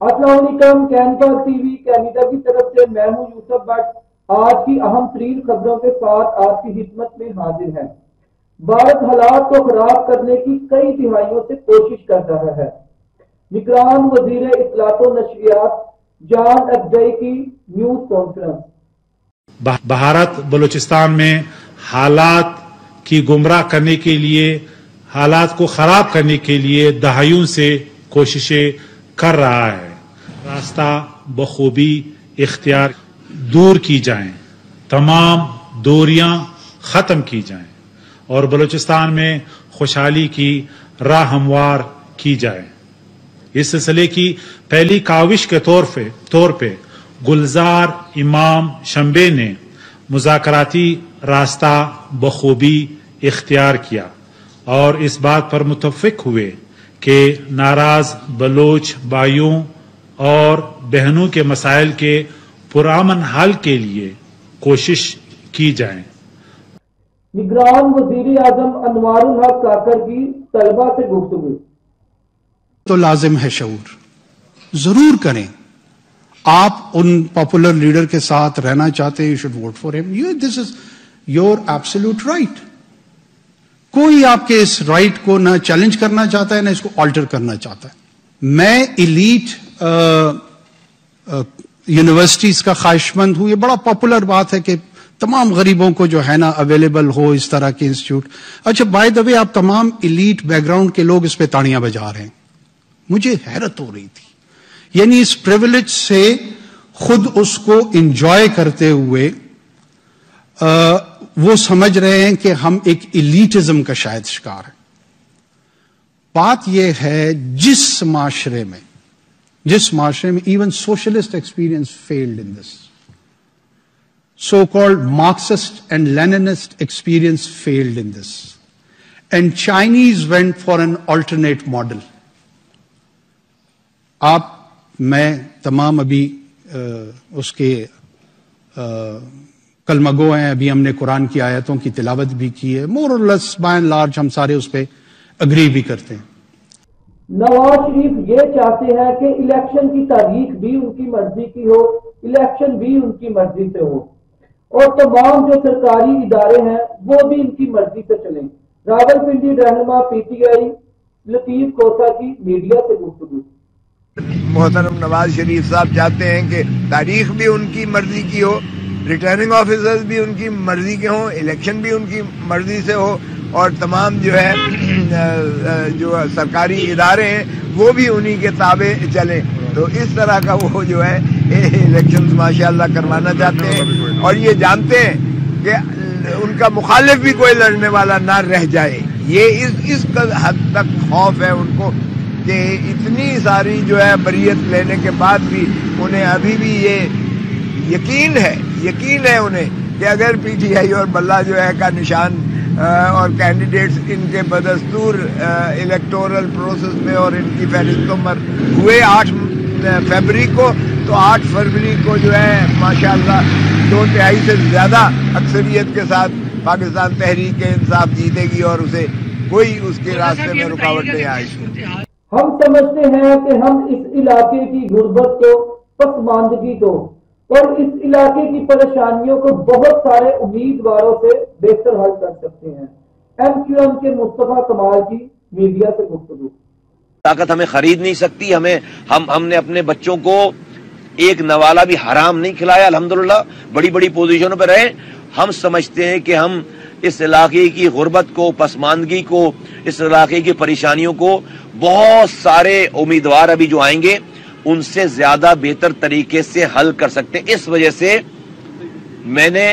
अस्सलाम वालेकुम। कैनपा TV Canada की तरफ से मैं हूं यूसुफ भट्ट। आज की अहम तरीन खबरों के साथ आपकी खिदमत में हाजिर है। भारत हालात को खराब करने की कई तिहाइयों से कोशिश कर रहा है। निगरान वजीर इत्तलात व नशरियात जान अफजई की न्यूज कॉन्फ्रेंस। भारत बलूचिस्तान में हालात की गुमराह करने के लिए, हालात को खराब करने के लिए दहाइयों से कोशिशें कर रहा है। रास्ता बखूबी इख्तियार दूर की जाएं, तमाम दूरियां खत्म की जाएं और बलूचिस्तान में खुशहाली की राह हमवार की जाए। इस सिलसिले की पहली काविश के तौर पे गुलजार इमाम शंबे ने मुज़ाकराती रास्ता बखूबी इख्तियार किया और इस बात पर मुत्तफ़िक हुए कि नाराज बलोच भाइयों और बहनों के मसाइल के पुरअमन हल के लिए कोशिश की जाए। निगरान वजीर आजम अनवारुल हक काकर की तलबा से गुफ्तगू। तो लाजिम है शऊर जरूर करें। आप उन पॉपुलर लीडर के साथ रहना चाहते हैं, you should vote for him. This is your absolute right. कोई आपके इस राइट को ना चैलेंज करना चाहता है ना इसको ऑल्टर करना चाहता है। मैं इलीट यूनिवर्सिटीज का ख्वाहिशमंद हूं। ये बड़ा पॉपुलर बात है कि तमाम गरीबों को जो है ना अवेलेबल हो इस तरह के इंस्टीट्यूट। अच्छा, बाय द वे आप तमाम इलीट बैकग्राउंड के लोग इस पे ताड़ियां बजा रहे हैं। मुझे हैरत हो रही थी, यानी इस प्रिविलेज से खुद उसको इंजॉय करते हुए वो समझ रहे हैं कि हम एक इलीटिज्म का शायद शिकार है। बात यह है जिस माशरे में even socialist experience failed in this, so called Marxist and Leninist experience failed in this, and Chinese went for an alternate model. मैं तमाम अभी उसके कलमगो हैं। अभी हमने कुरान की आयतों की तिलावत भी की है। मोर और लेस बाय एंड लार्ज हम सारे उस पर अग्री भी करते हैं। नवाज शरीफ ये चाहते हैं कि इलेक्शन की तारीख भी उनकी मर्जी की हो, इलेक्शन भी उनकी मर्जी से हो और तमाम जो सरकारी इदारे हैं वो भी इनकी मर्जी से चलें। रावलपिंडी रहनुमा पीटीआई लतीफ कोसा की मीडिया से गुफ्तगू। मोहतरम नवाज शरीफ साहब चाहते हैं कि तारीख भी उनकी मर्जी की हो, रिटर्निंग ऑफिसर्स भी उनकी मर्जी के हों, इलेक्शन भी उनकी मर्जी से हो और तमाम जो है जो सरकारी इदारे हैं वो भी उन्हीं के ताबे चलें। तो इस तरह का वो जो है इलेक्शंस माशाल्लाह करवाना चाहते हैं और ये जानते हैं कि उनका मुखालिफ भी कोई लड़ने वाला ना रह जाए। ये इस हद तक खौफ है उनको कि इतनी सारी जो है बरियत लेने के बाद भी उन्हें अभी भी ये यकीन है उन्हें कि अगर पीटीआई और बल्ला जो है का निशान और कैंडिडेट्स इनके बदस्तूर इलेक्टोरल प्रोसेस में और इनकी फहरिस्तों पर हुए 8 फरवरी को, तो 8 फरवरी को जो है माशाल्लाह 2/3 से ज्यादा अक्सरियत के साथ पाकिस्तान तहरीक इंसाफ जीतेगी और उसे कोई उसके रास्ते में रुकावट नहीं आएगी। हम समझते हैं कि हम इस इलाके की गुर्बत को, पसमानदगी को और इस इलाके की परेशानियों को बहुत सारे उम्मीदवारों से बेहतर हल कर सकते हैं। एमक्यूएम के मुस्तफा कमाल की मीडिया से गुफ्तगू। ताकत हमें खरीद नहीं सकती। हमने अपने बच्चों को एक नवाला भी हराम नहीं खिलाया। अल्हम्दुलिल्लाह बड़ी बड़ी पोजीशनों पर रहे। हम समझते हैं कि हम इस इलाके की गुर्बत को, पसमानदगी को, इस इलाके की परेशानियों को बहुत सारे उम्मीदवार अभी जो आएंगे उनसे ज्यादा बेहतर तरीके से हल कर सकते हैं। इस वजह से मैंने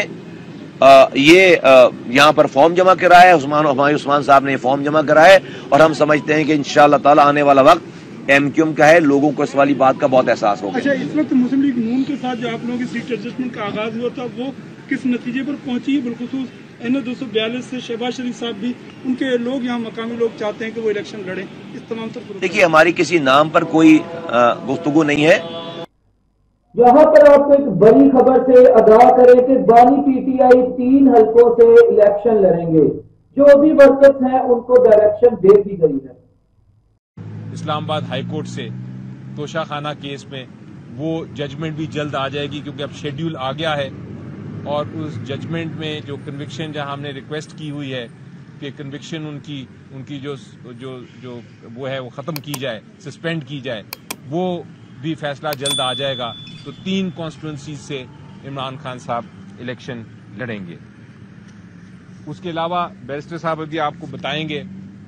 यहाँ पर फॉर्म जमा कराया है। उस्मान साहब ने फॉर्म जमा कराया है और हम समझते हैं कि इंशाअल्लाह ताला आने वाला वक्त एमक्यूएम का है। लोगों को इस वाली बात का बहुत एहसास होगा। अच्छा, इस वक्त मुस्लिम लीग नून के साथ जो आप लोगों की सीट एडजस्टमेंट का आगाज हुआ था वो किस नतीजे पर पहुंची है? बिलखुसूस NA-242 से शहबाज शरीफ साहब भी, उनके लोग यहाँ मकामी लोग चाहते हैं कि वो इलेक्शन लड़ें। इस तमाम तर देखिए, हमारी किसी नाम पर कोई गुफ्तगू नहीं है। यहाँ पर आपको एक बड़ी खबर से आगाह करें कि बानी पीटीआई 3 हलकों से इलेक्शन लड़ेंगे। जो भी वर्कर्स हैं उनको डायरेक्शन दे दी गई है। इस्लामाबाद हाईकोर्ट से توشہ خانہ کیس میں وہ ججمنٹ بھی جلد آ جائے گی، کیونکہ اب شیڈیول آ گیا ہے، اور اس ججمنٹ میں جو کنوکشن جہاں ہم نے ریکویسٹ کی ہوئی ہے کہ کنوکشن ان کی جو وہ ہے وہ ختم کی جائے، سسپینڈ کی جائے، وہ بھی فیصلہ جلد آ جائے گا. تو 3 کانسٹیٹوئنسیز سے عمران خان صاحب الیکشن لڑیں گے. اس کے علاوہ بیرسٹر صاحب ابھی آپ کو بتائیں گے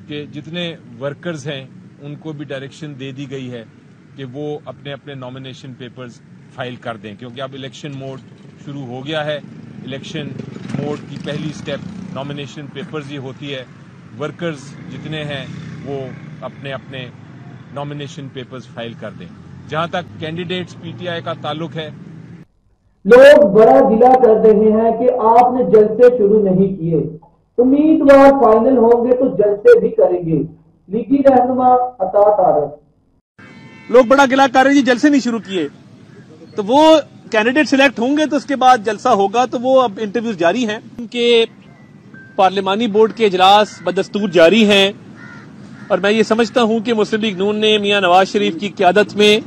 کہ جتنے ورکرز ہیں ان کو بھی ڈائریکشن دے دی گئی ہے کہ وہ اپنے اپنے نامینیشن پیپرز فائل کر دیں، کیونکہ اب الیکشن موڈ شروع ہو گیا ہے. الیکشن موڈ کی پہلی سٹیپ نامینیشن پیپرز ہی ہوتی ہے. ورکرز جتنے ہیں وہ اپنے اپنے نامینیشن پیپرز فائل کر دیں. جہاں تک کینڈیڈیٹس پی ٹی آئی کا تعلق ہے، لوگ بڑا گلہ کر رہے ہیں کہ آپ نے جلسے شروع نہیں کیے، امیدوار فائنل ہوں گے تو جلسے بھی کریں گے. لیگی رہنما عطا طارق لوگ بڑا گلہ کر رہے ہیں جی جلسے نہیں شروع کیے، تو وہ کینڈیڈیٹ سلیکٹ ہوں گے تو اس کے بعد جلسہ ہوگا. تو وہ اب انٹرویوز جاری ہیں، ان کے پارلیمانی بورڈ کے اجلاس بدستور جاری ہیں، اور میں یہ سمجھتا ہوں کہ مسلم لیگ نون نے میاں نواز شریف کی قیادت میں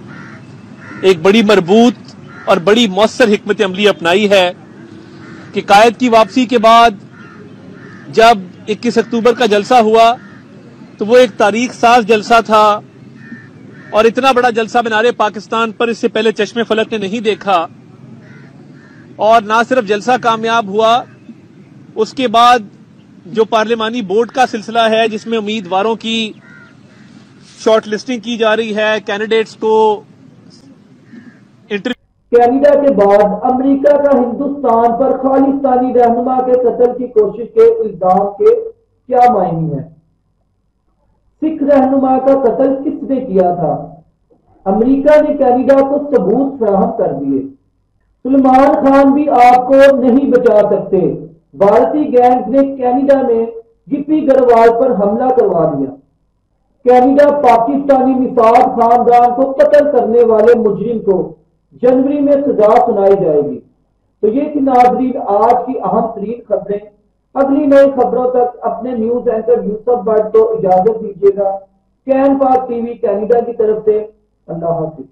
ایک بڑی مربوط اور بڑی مؤثر حکمت عملی اپنائی ہے کہ قائد کی واپسی کے بعد جب 21 اکتوبر کا جلسہ ہوا تو وہ ایک تاریخ ساز جلسہ تھا، اور اتنا بڑا جلسہ مینار پاکستان پر اس سے پہلے چشم فلک نے نہیں دیکھا. اور نہ صرف جلسہ کامیاب ہوا، اس کے بعد جو پارلیمانی بورڈ کا سلسلہ ہے جس میں امیدواروں کی شارٹ لسٹنگ کی جا رہی ہے، کینڈیڈیٹس کو کینیڈا کے بعد امریکہ کا ہندوستان پر خالصتانی رہنما کے قتل کی کوشش کے الزام کے کیا معنی ہیں؟ سکھ رہنما کا قتل کس نے کیا تھا؟ امریکہ نے کینیڈا کو ثبوت فراہم کر دیے. سلمان خان بھی آپ کو نہیں بچا سکتے. بھارتی گینگ نے کینیڈا میں گپی گروال پر حملہ کروا دیا. کینیڈا پاکستانی مساعد خاندان کو قتل کرنے والے مجرم کو جنوری میں سزا سنائی جائے گی. تو یہ تھی ناظرین آج کی اہم ترین خبریں. اگلی نئی خبروں تک اپنے نیوز اینکر یوسف بٹ کو اجازت دیجیے گا. کین پاک ٹی وی کینیڈا کی طرف سے اللہ حافظ.